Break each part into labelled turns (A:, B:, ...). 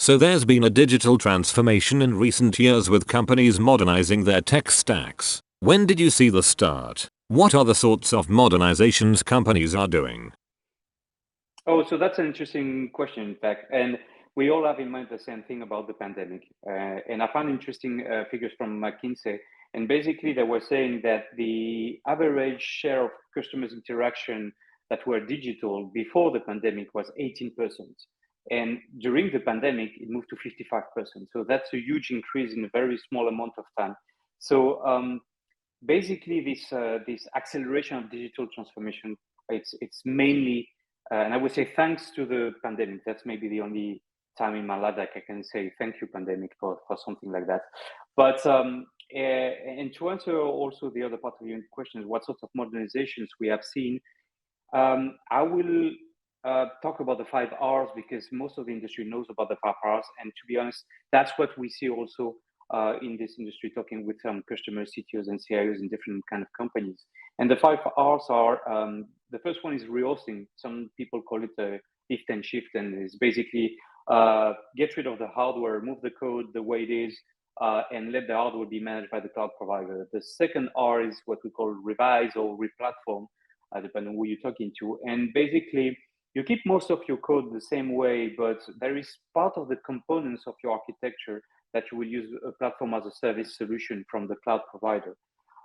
A: So there's been a digital transformation in recent years with companies modernizing their tech stacks. When did you see the start? What are the sorts of modernizations companies are doing?
B: Oh, so that's an interesting question, in fact. And we all have in mind the same thing about the pandemic. And I found interesting figures from McKinsey. And basically, they were saying that the average share of customers' interaction that were digital before the pandemic was 18%. And during the pandemic, it moved to 55%. So that's a huge increase in a very small amount of time. So basically, this acceleration of digital transformation, it's mainly and I would say thanks to the pandemic. That's maybe the only time in my life that I can say thank you, pandemic, for something like that. But and to answer also the other part of your question, what sort of modernizations we have seen, I will talk about the 5 Rs because most of the industry knows about the 5 Rs. And to be honest, that's what we see also in this industry, talking with some customers, CTOs, and CIOs in different kind of companies. And the 5 Rs are the first one is rehosting. Some people call it a lift and shift, and it's basically get rid of the hardware, move the code the way it is, and let the hardware be managed by the cloud provider. The second R is what we call revise or replatform, depending on who you're talking to. And basically, you keep most of your code the same way, but there is part of the components of your architecture that you will use a platform as a service solution from the cloud provider.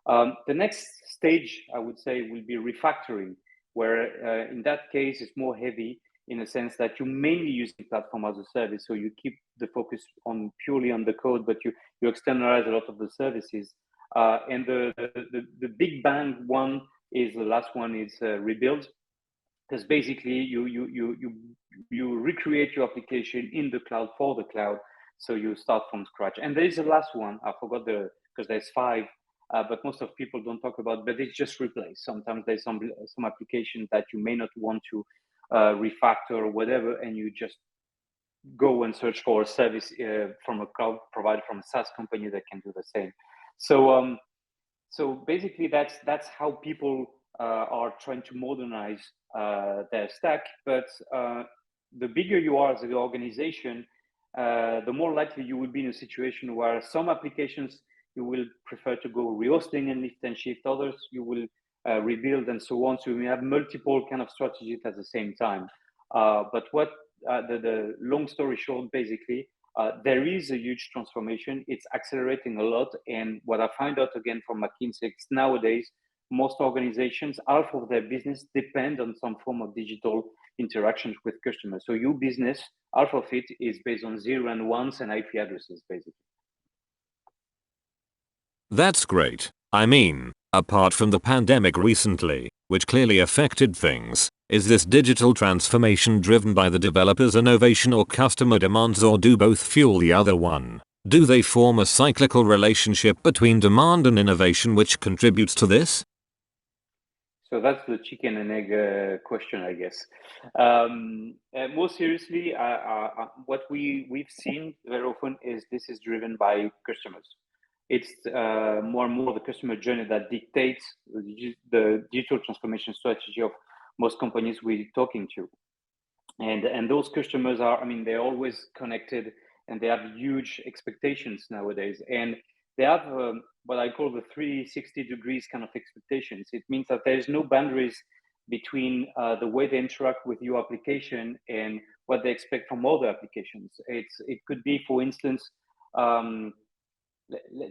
B: The next stage, I would say, will be refactoring, where in that case, it's more heavy in a sense that you mainly use the platform as a service. So you keep the focus on purely on the code, but you externalize a lot of the services. And the big bang one is the last one is rebuild, because basically you recreate your application in the cloud for the cloud, so you start from scratch. And there is a last one, I forgot because there's 5, but most of people don't talk about, but it's just replace. Sometimes there's some applications that you may not want to refactor or whatever, and you just go and search for a service from a cloud provider, from a SaaS company that can do the same. So so basically, that's how people are trying to modernize their stack. But the bigger you are as an organization, the more likely you will be in a situation where some applications you will prefer to go rehosting and lift and shift, others you will rebuild and so on. So you may have multiple kind of strategies at the same time. But what the long story short, basically, there is a huge transformation. It's accelerating a lot. And what I find out again from McKinsey is nowadays, most organizations, half of their business depend on some form of digital interactions with customers. So your business, half of it is based on 0 and 1s and IP addresses, basically.
A: That's great. I mean, apart from the pandemic recently, which clearly affected things, is this digital transformation driven by the developer's innovation or customer demands, or do both fuel the other one? Do they form a cyclical relationship between demand and innovation which contributes to this?
B: So that's the chicken and egg question, I guess. More seriously, what we've seen very often is this is driven by customers. It's more and more the customer journey that dictates the digital transformation strategy of most companies we're talking to. And those customers are, I mean, they're always connected, and they have huge expectations nowadays. And they have what I call the 360 degrees kind of expectations. It means that there's no boundaries between the way they interact with your application and what they expect from other applications. It could be, for instance, um,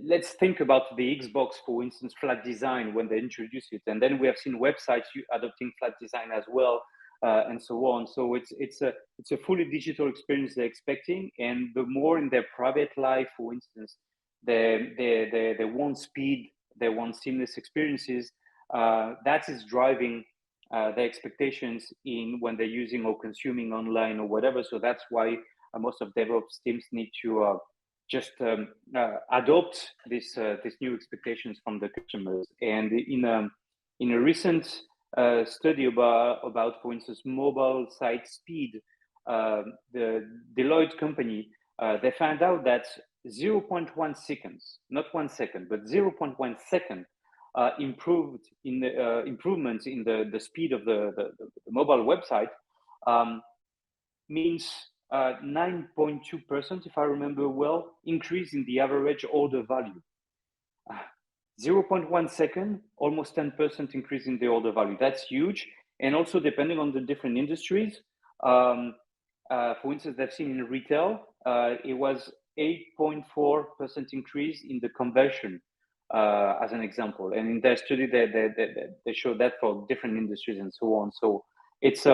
B: let's think about the Xbox, for instance, flat design when they introduce it, and then we have seen websites adopting flat design as well, and so on. So it's a fully digital experience they're expecting, and the more in their private life, for instance, they want speed, they want seamless experiences. That is driving their expectations in when they're using or consuming online or whatever. So that's why most of DevOps teams need to just adopt this new expectations from the customers. And in a recent study about, for instance, mobile site speed, the Deloitte company, they found out that 0.1 seconds, not 1 second, but 0.1 second improved in the improvements in the speed of the mobile website, means 9.2%, if I remember well, increase in the average order value. 0.1 second, almost 10% increase in the order value. That's huge. And also depending on the different industries, for instance, they've seen in retail, it was 8.4% increase in the conversion, as an example. And in their study, they showed that for different industries and so on. So it's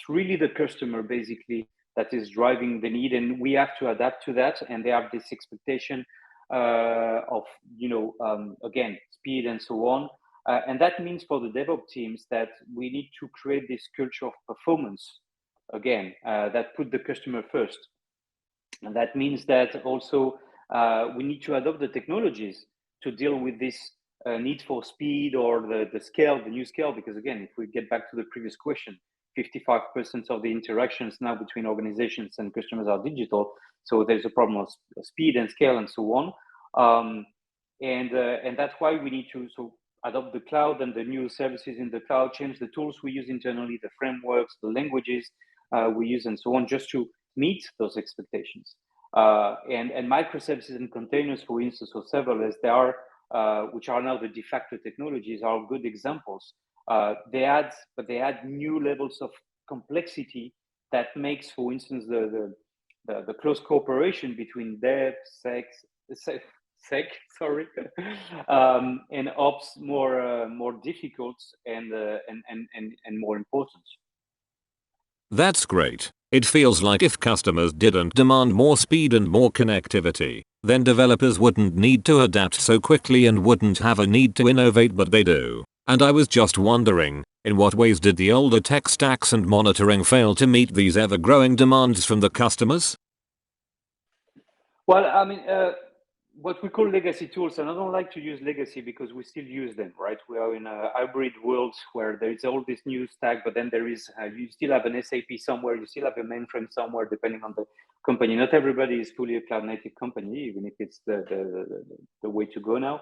B: really the customer basically that is driving the need, and we have to adapt to that. And they have this expectation of again, speed and so on. And that means for the DevOps teams that we need to create this culture of performance again, that put the customer first. And that means that also we need to adopt the technologies to deal with this need for speed or the scale, the new scale. Because again, if we get back to the previous question, 55% of the interactions now between organizations and customers are digital. So there's a problem of speed and scale and so on. And that's why we need to adopt the cloud and the new services in the cloud, change the tools we use internally, the frameworks, the languages we use and so on, just to meet those expectations. And microservices and containers, for instance, or serverless, they are, which are now the de facto technologies, are good examples. They add new levels of complexity that makes, for instance, the close cooperation between dev, sec, sorry, and ops more difficult and more important.
A: That's great. It feels like if customers didn't demand more speed and more connectivity, then developers wouldn't need to adapt so quickly and wouldn't have a need to innovate, but they do. And I was just wondering, in what ways did the older tech stacks and monitoring fail to meet these ever-growing demands from the customers?
B: Well, I mean, what we call legacy tools, and I don't like to use legacy because we still use them, right? We are in a hybrid world where there is all this new stack, but then there is, you still have an SAP somewhere, you still have a mainframe somewhere, depending on the company. Not everybody is fully a cloud native company, even if it's the way to go now.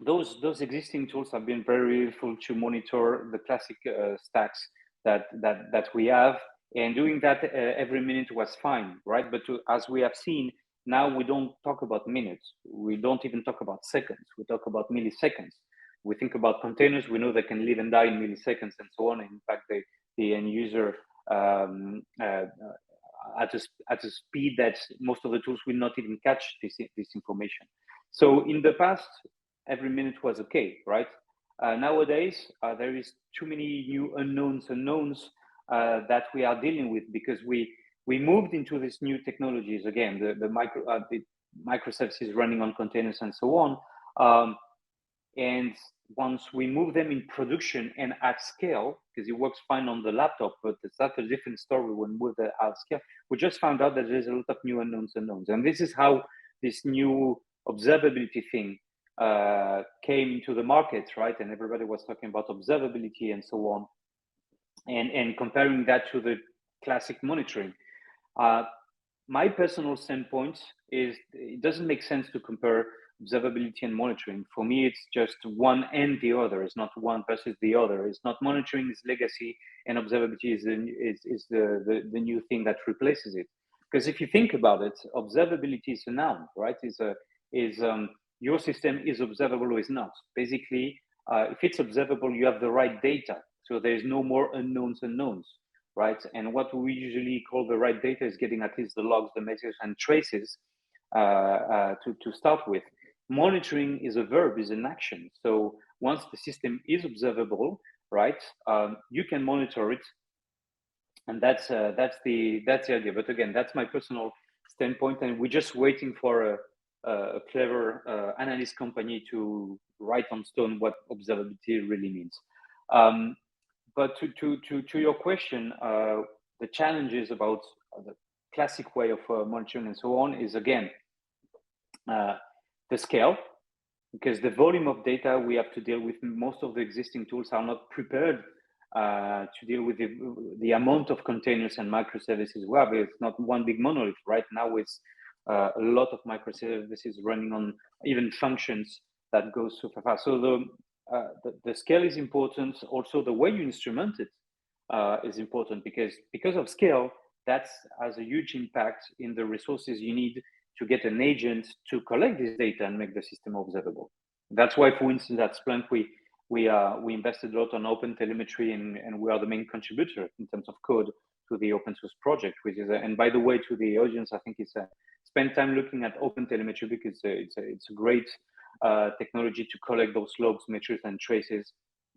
B: Those existing tools have been very useful to monitor the classic stacks that we have. And doing that every minute was fine, right? But as we have seen, now we don't talk about minutes. We don't even talk about seconds. We talk about milliseconds. We think about containers. We know they can live and die in milliseconds and so on. In fact, the end user at a speed that most of the tools will not even catch this information. So in the past, every minute was okay, right? Nowadays, there is too many new unknowns that we are dealing with, because we moved into these new technologies again, the microservices running on containers and so on. And once we move them in production and at scale, because it works fine on the laptop, but that's a different story when we move it at scale, we just found out that there's a lot of new unknowns. And this is how this new observability thing came into the market, right? And everybody was talking about observability and so on. And comparing that to the classic monitoring. My personal standpoint is it doesn't make sense to compare observability and monitoring. For me, it's just one and the other. It's not one versus the other. It's not monitoring is legacy and observability is the new thing that replaces it. Because if you think about it, observability is a noun, right? Your system is observable or is not. Basically, if it's observable, you have the right data. So there's no more unknowns, right? And what we usually call the right data is getting at least the logs, the messages, and traces to start with. Monitoring is a verb, is an action. So once the system is observable, right, you can monitor it, and that's the idea. But again, that's my personal standpoint, and we're just waiting for a clever analyst company to write on stone what observability really means. But to your question, the challenges about the classic way of monitoring and so on is, again, the scale, because the volume of data we have to deal with, most of the existing tools are not prepared to deal with the amount of containers and microservices we have. It's not one big monolith. Right now, it's a lot of microservices running on even functions that goes super fast. So the scale is important. Also, the way you instrument it is important because of scale, that has a huge impact in the resources you need to get an agent to collect this data and make the system observable. That's why, for instance, at Splunk, we invested a lot on open telemetry, and we are the main contributor in terms of code to the open source project, which is and by the way, to the audience, I think it's spend time looking at open telemetry because it's a great technology to collect those logs, metrics, and traces,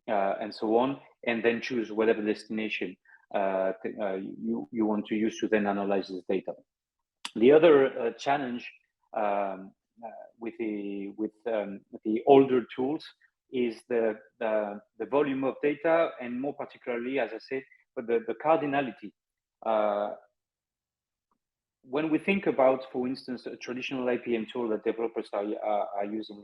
B: and so on, and then choose whatever destination you want to use to then analyze this data. The other challenge with the older tools is the volume of data, and more particularly, as I said, but the cardinality. When we think about, for instance, a traditional IPM tool that developers are using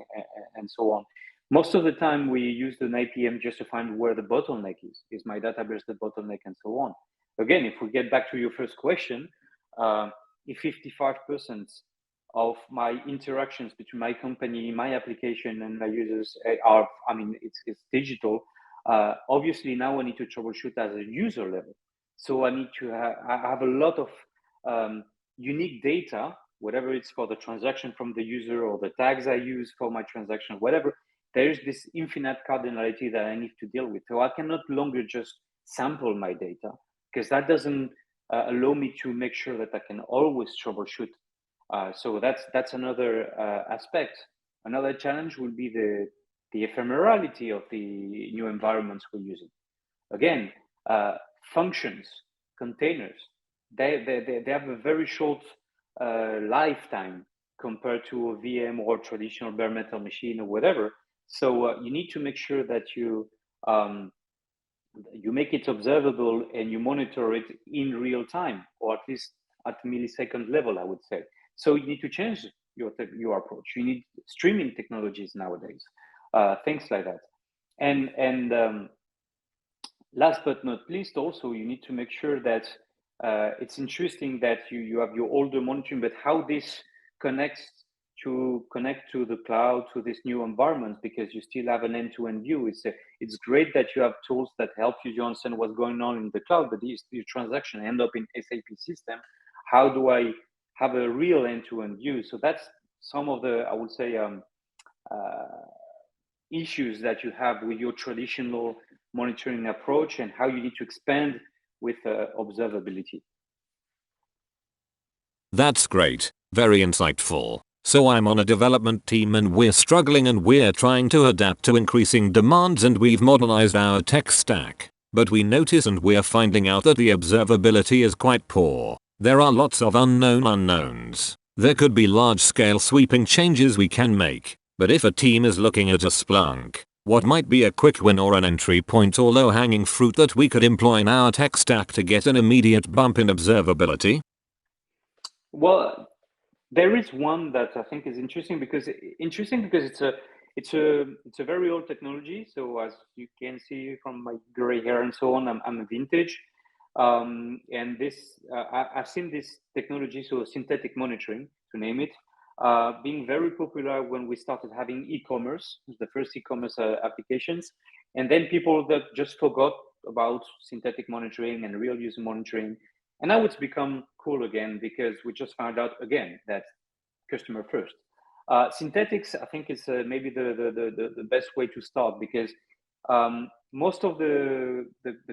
B: and so on, most of the time we use an IPM just to find where the bottleneck is. Is my database the bottleneck, and so on. Again, if we get back to your first question, if 55% of my interactions between my company, my application, and my users are, I mean, it's digital, obviously now I need to troubleshoot at a user level. So I need to have a lot of unique data, whatever it's for the transaction from the user or the tags I use for my transaction, whatever. There's this infinite cardinality that I need to deal with. So I cannot longer just sample my data, because that doesn't allow me to make sure that I can always troubleshoot. So that's another aspect. Another challenge will be the ephemerality of the new environments we're using. Again, functions, containers, they have a very short lifetime compared to a VM or traditional bare metal machine or whatever. So you need to make sure that you make it observable and you monitor it in real time, or at least at millisecond level, I would say. So you need to change your approach. You need streaming technologies nowadays, things like that. And last but not least, also you need to make sure that it's interesting that you have your older monitoring, but how this connect to the cloud, to this new environment, because you still have an end-to-end view. It's great that you have tools that help you to understand what's going on in the cloud, but these transactions end up in SAP system. How do I have a real end-to-end view? So that's some of the, I would say, issues that you have with your traditional monitoring approach, and how you need to expand with observability.
A: That's great, very insightful. So I'm on a development team and we're struggling and we're trying to adapt to increasing demands, and we've modernized our tech stack. But we notice and we're finding out that the observability is quite poor. There are lots of unknown unknowns. There could be large-scale sweeping changes we can make. But if a team is looking at a Splunk, what might be a quick win or an entry point or low-hanging fruit that we could employ in our tech stack to get an immediate bump in observability?
B: Well, there is one that I think is interesting because it's a very old technology. So as you can see from my gray hair and so on, I'm a vintage, and this I've seen this technology, so synthetic monitoring, to name it, being very popular when we started having e-commerce, the first e-commerce applications, and then people that just forgot about synthetic monitoring and real user monitoring. And now it's become cool again because we just found out again that customer first. Synthetics, I think, is maybe the best way to start, because most of the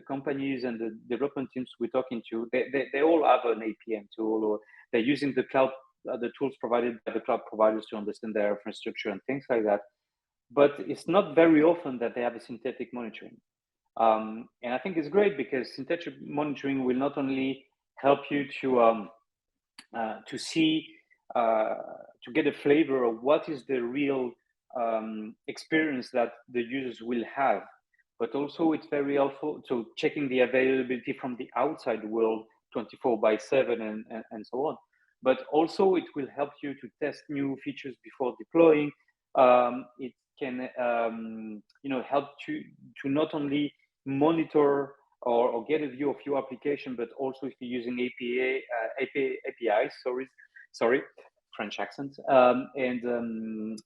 B: companies and the development teams we're talking to, they all have an APM tool, or they're using the cloud, the tools provided by the cloud providers to understand their infrastructure and things like that. But it's not very often that they have a synthetic monitoring. And I think it's great because synthetic monitoring will not only help you to see, to get a flavor of what is the real experience that the users will have, but also it's very helpful to checking the availability from the outside world 24/7 and so on. But also it will help you to test new features before deploying. It can help to not only monitor or get a view of your application, but also if you're using APIs, French accent, and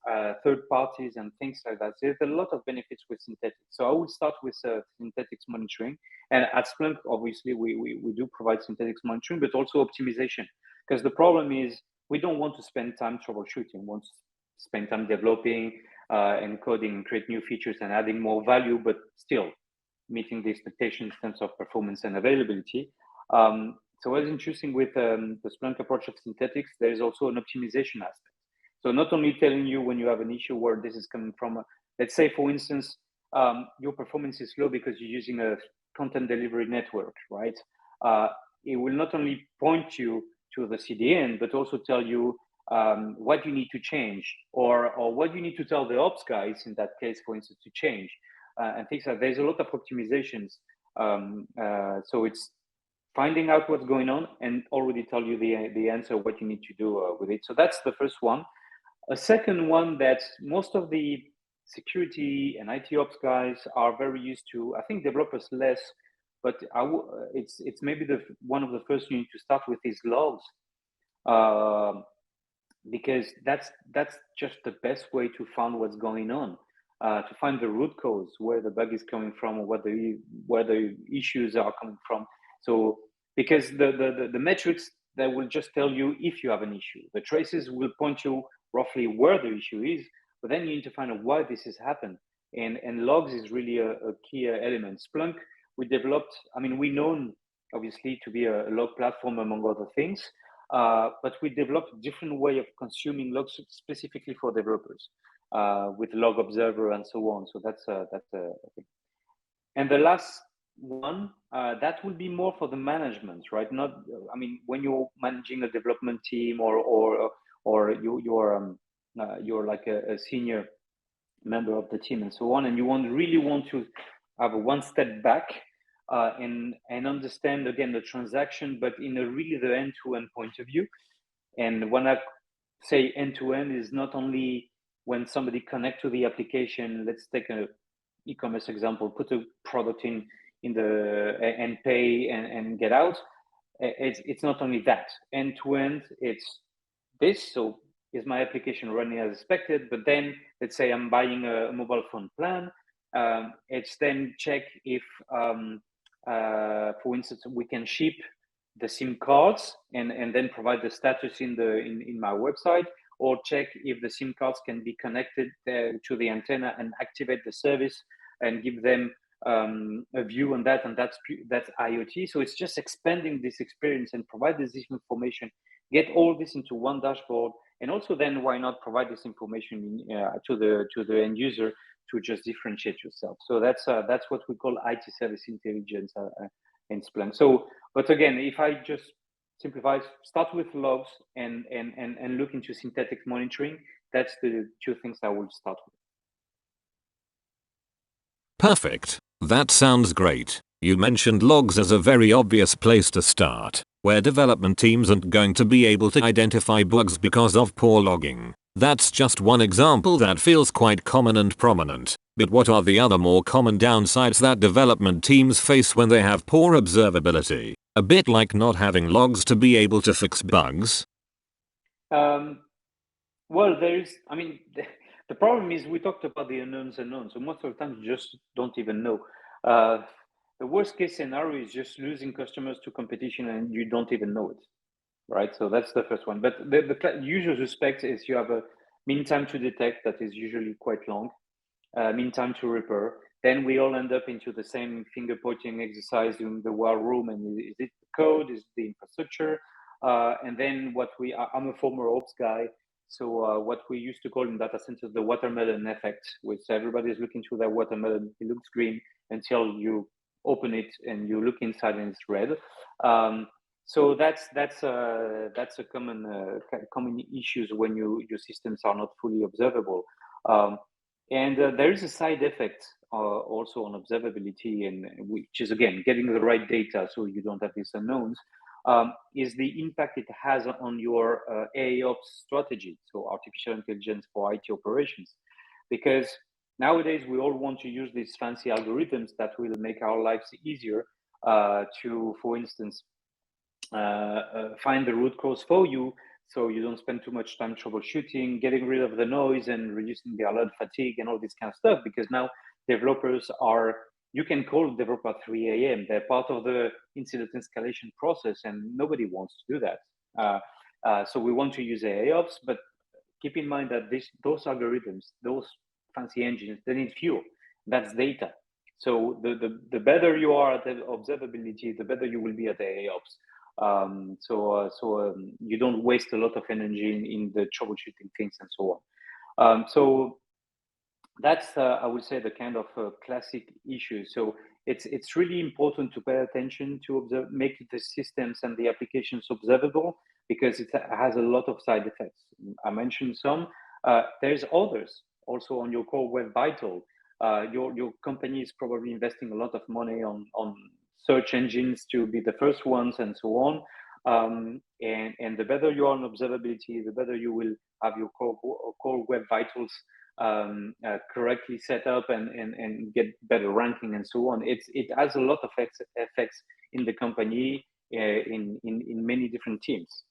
B: third parties and things like that. There's a lot of benefits with synthetics. So I would start with synthetics monitoring. And at Splunk, obviously, we do provide synthetics monitoring, but also optimization. Because the problem is we don't want to spend time troubleshooting. We want to spend time developing and coding, create new features and adding more value, but still meeting the expectations in terms of performance and availability. So what's interesting with the Splunk approach of synthetics, there is also an optimization aspect. So not only telling you when you have an issue where this is coming from, let's say, for instance, your performance is low because you're using a content delivery network, right? It will not only point you to the CDN, but also tell you what you need to change or what you need to tell the ops guys in that case, for instance, to change and things like that. There's a lot of optimizations. So it's finding out what's going on and already tell you the answer, what you need to do with it. So that's the first one. A second one that most of the security and IT ops guys are very used to, I think developers less, but it's maybe one of the first you need to start with is logs. Because that's just the best way to find what's going on, to find the root cause, where the bug is coming from, or where the issues are coming from. So because the metrics that will just tell you if you have an issue, the traces will point you roughly where the issue is, but then you need to find out why this has happened. And logs is really a key element. Splunk, we developed, I mean, we're known obviously to be a log platform among other things. But we developed a different way of consuming logs specifically for developers with log observer and so on. So that's a thing. And the last one, that will be more for the management, right? Not, I mean, when you're managing a development team or you're like a senior member of the team and so on, and you really want to have a one step back and understand again the transaction, but in a really the end-to-end point of view. And when I say end-to-end is not only when somebody connect to the application, let's take an e-commerce example, put a product in the and pay and get out. It's not only that. End-to-end, it's this. So is my application running as expected? But then let's say I'm buying a mobile phone plan. It's then check if for instance, we can ship the SIM cards and then provide the status in my website, or check if the SIM cards can be connected to the antenna and activate the service and give them a view on that, and that's IoT. So it's just expanding this experience and provide this information, get all this into one dashboard, and also then why not provide this information to the end user to just differentiate yourself. So that's what we call IT service intelligence in Splunk. So, but again, if I just simplify, start with logs and look into synthetic monitoring, that's the two things I would start with.
A: Perfect. That sounds great. You mentioned logs as a very obvious place to start, where development teams aren't going to be able to identify bugs because of poor logging. That's just one example that feels quite common and prominent. But what are the other more common downsides that development teams face when they have poor observability? A bit like not having logs to be able to fix bugs?
B: Well, I mean, the problem is we talked about the unknowns. So most of the time you just don't even know. The worst case scenario is just losing customers to competition and you don't even know it, right? So that's the first one. But the usual suspect is you have a mean time to detect that is usually quite long, mean time to repair. Then we all end up into the same finger pointing exercise in the war room. And is it the code? Is it the infrastructure? And then I'm a former ops guy. So what we used to call in data centers the watermelon effect, which everybody's looking through that watermelon. It looks green until you open it and you look inside and it's red. So that's a common issues when your systems are not fully observable. And there is a side effect also on observability, and which is again getting the right data so you don't have these unknowns. Is the impact it has on your AIOps strategy, so artificial intelligence for IT operations. Because nowadays we all want to use these fancy algorithms that will make our lives easier to, for instance, find the root cause for you, so you don't spend too much time troubleshooting, getting rid of the noise and reducing the alert fatigue and all this kind of stuff, because now developers are, you can call a developer at 3 a.m. They're part of the incident escalation process, and nobody wants to do that. So we want to use AIOps, but keep in mind that those algorithms, those fancy engines, they need fuel. That's data. So the better you are at the observability, the better you will be at the AIOps. You don't waste a lot of energy in the troubleshooting things and so on. So that's I would say the kind of classic issue. So it's really important to pay attention to observe, make the systems and the applications observable, because it has a lot of side effects. I mentioned some. There's others also on your core web vital. Your company is probably investing a lot of money on search engines to be the first ones and so on. And the better you are on observability, the better you will have your core web vitals correctly set up and get better ranking and so on. It has a lot of effects in the company in many different teams.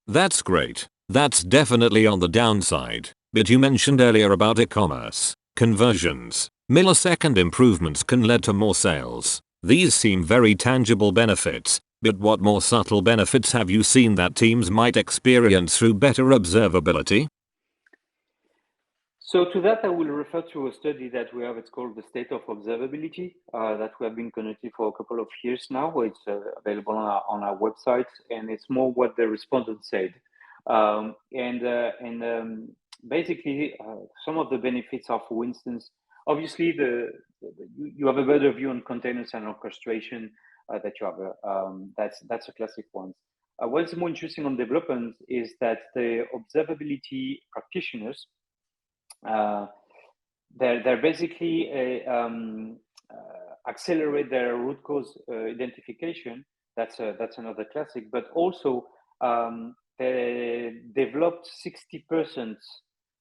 A: That's great. That's definitely on the downside. But you mentioned earlier about e-commerce, conversions, millisecond improvements can lead to more sales. These seem very tangible benefits, but what more subtle benefits have you seen that teams might experience through better observability?
B: So to that, I will refer to a study that we have. It's called the State of Observability that we have been conducting for a couple of years now. It's available on our website, and it's more what the respondents said. Basically, some of the benefits are, for instance, obviously you have a better view on containers and orchestration that you have. That's a classic one. What's more interesting on development is that the observability practitioners, they're basically accelerate their root cause identification. That's another classic. But also they developed 60%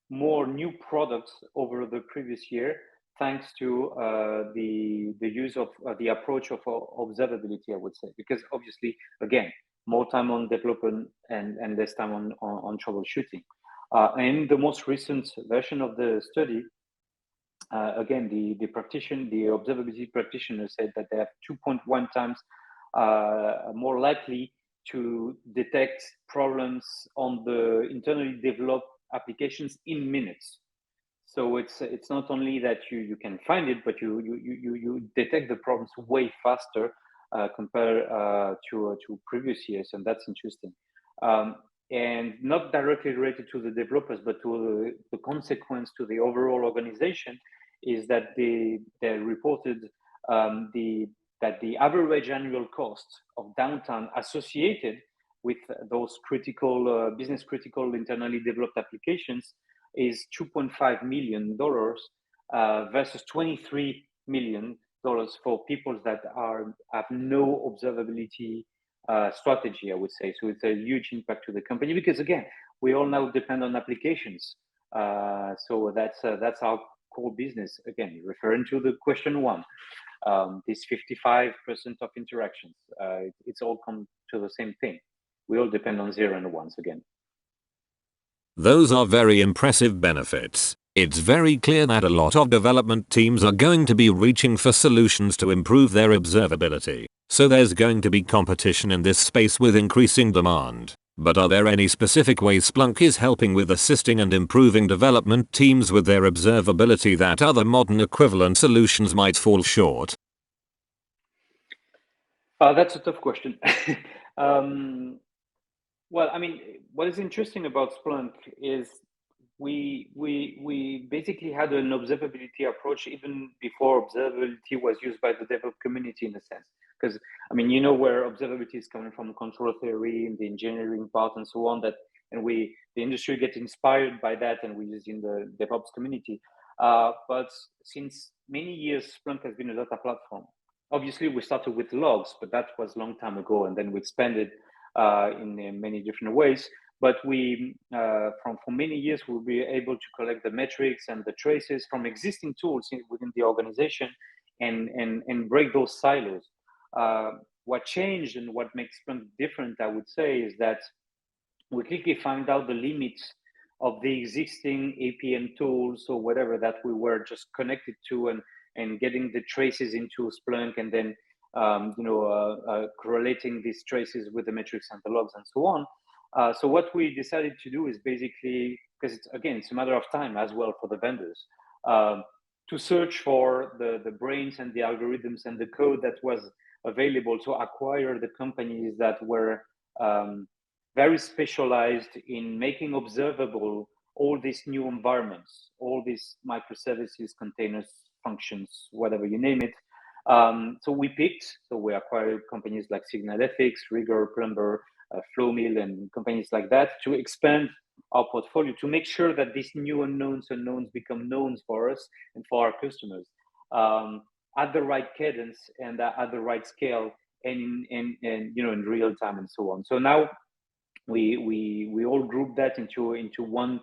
B: more new products over the previous year, thanks to the use of the approach of observability, I would say, because obviously, again, more time on development and less time on troubleshooting. In the most recent version of the study, again, the observability practitioner said that they have 2.1 times more likely to detect problems on the internally developed applications in minutes. So it's not only that you can find it, but you detect the problems way faster compared to previous years, and that's interesting. And not directly related to the developers, but to the consequence to the overall organization, is that they reported that the average annual cost of downtime associated with those critical, business critical, internally developed applications is $2.5 million versus $23 million for people that have no observability strategy, I would say. So it's a huge impact to the company, because again, we all now depend on applications. So that's our core business. Again, referring to the question one, this 55% of interactions, it's all come to the same thing. We all depend on zero and ones again.
A: Those are very impressive benefits. It's very clear that a lot of development teams are going to be reaching for solutions to improve their observability. So there's going to be competition in this space with increasing demand. But are there any specific ways Splunk is helping with assisting and improving development teams with their observability that other modern equivalent solutions might fall short?
B: That's a tough question. Well, I mean, what is interesting about Splunk is we basically had an observability approach even before observability was used by the development community, in a sense. Because I mean, you know where observability is coming from, control theory and the engineering part and so on. The industry gets inspired by that, and we use in the DevOps community. But since many years, Splunk has been a data platform. Obviously, we started with logs, but that was a long time ago, and then we expanded in many different ways. But we, for many years, we'll be able to collect the metrics and the traces from existing tools within the organization and break those silos. What changed and what makes Splunk different, I would say, is that we quickly found out the limits of the existing APM tools or whatever that we were just connected to, and getting the traces into Splunk, and then correlating these traces with the metrics and the logs and so on. So what we decided to do is basically, because it's a matter of time as well for the vendors, to search for the brains and the algorithms and the code that was available, to acquire the companies that were very specialized in making observable all these new environments, all these microservices, containers, functions, whatever you name it. So we acquired companies like SignalFX, Rigor, Plumber, Flowmill, and companies like that to expand our portfolio, to make sure that these new unknowns become knowns for us and for our customers, at the right cadence and at the right scale, and in real time and so on. So now we all group that into one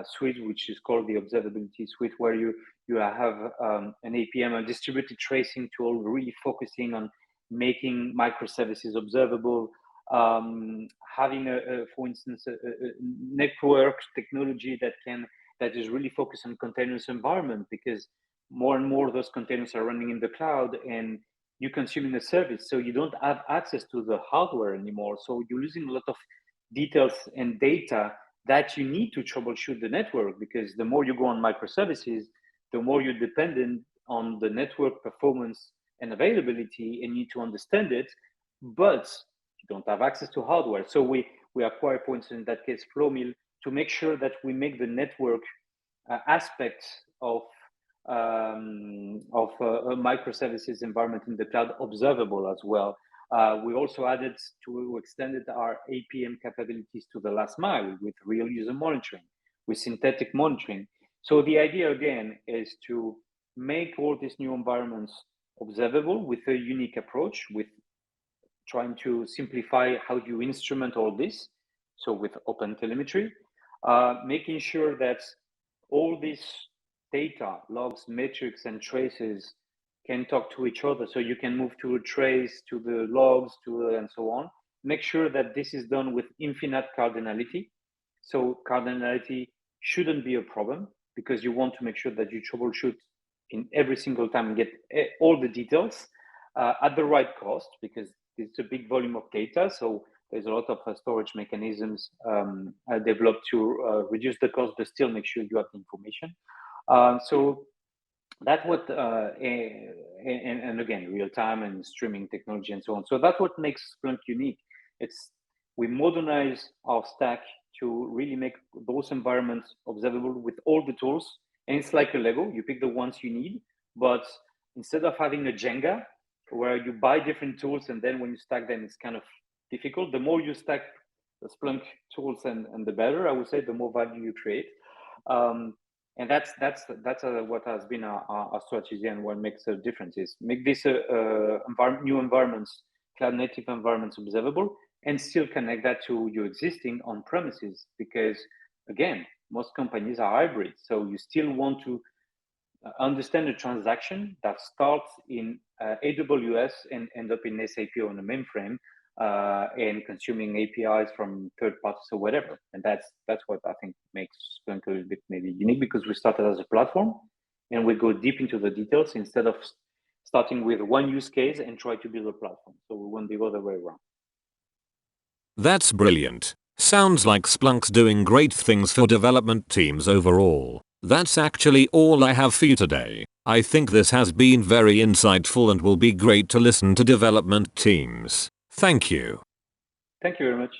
B: suite, which is called the observability suite, where you have an APM, a distributed tracing tool, really focusing on making microservices observable, having for instance, a network technology that is really focused on containers environment, because more and more of those containers are running in the cloud, and you're consuming a service, so you don't have access to the hardware anymore. So you're losing a lot of details and data that you need to troubleshoot the network, because the more you go on microservices, the more you're dependent on the network performance and availability, and need to understand it, but you don't have access to hardware. So we acquire, for instance, in that case, Flowmill, to make sure that we make the network aspects of a microservices environment in the cloud observable as well. We also extended our APM capabilities to the last mile with real user monitoring, with synthetic monitoring. So the idea again is to make all these new environments observable with a unique approach, with trying to simplify how you instrument all this. So with open telemetry, making sure that all this data, logs, metrics, and traces can talk to each other. So you can move to a trace, to the logs, and so on. Make sure that this is done with infinite cardinality. So cardinality shouldn't be a problem, because you want to make sure that you troubleshoot in every single time and get all the details at the right cost, because it's a big volume of data. So there's a lot of storage mechanisms developed to reduce the cost, but still make sure you have the information. So that's what, and again, real time and streaming technology and so on. So that's what makes Splunk unique. We modernize our stack to really make those environments observable with all the tools. And it's like a Lego, you pick the ones you need, but instead of having a Jenga where you buy different tools and then when you stack them, it's kind of difficult. The more you stack the Splunk tools and the better, I would say, the more value you create. And that's what has been our strategy, and what makes a difference is make this new environments, cloud native environments observable, and still connect that to your existing on premises, because again, most companies are hybrid. So you still want to understand a transaction that starts in AWS and end up in SAP on a mainframe, and consuming APIs from third parties or whatever. And that's what I think makes Splunk a little bit maybe unique, because we started as a platform and we go deep into the details instead of starting with one use case and try to build a platform. So we went the other way around.
A: That's brilliant. Sounds like Splunk's doing great things for development teams overall. That's actually all I have for you today. I think this has been very insightful and will be great to listen to development teams. Thank you.
B: Thank you very much.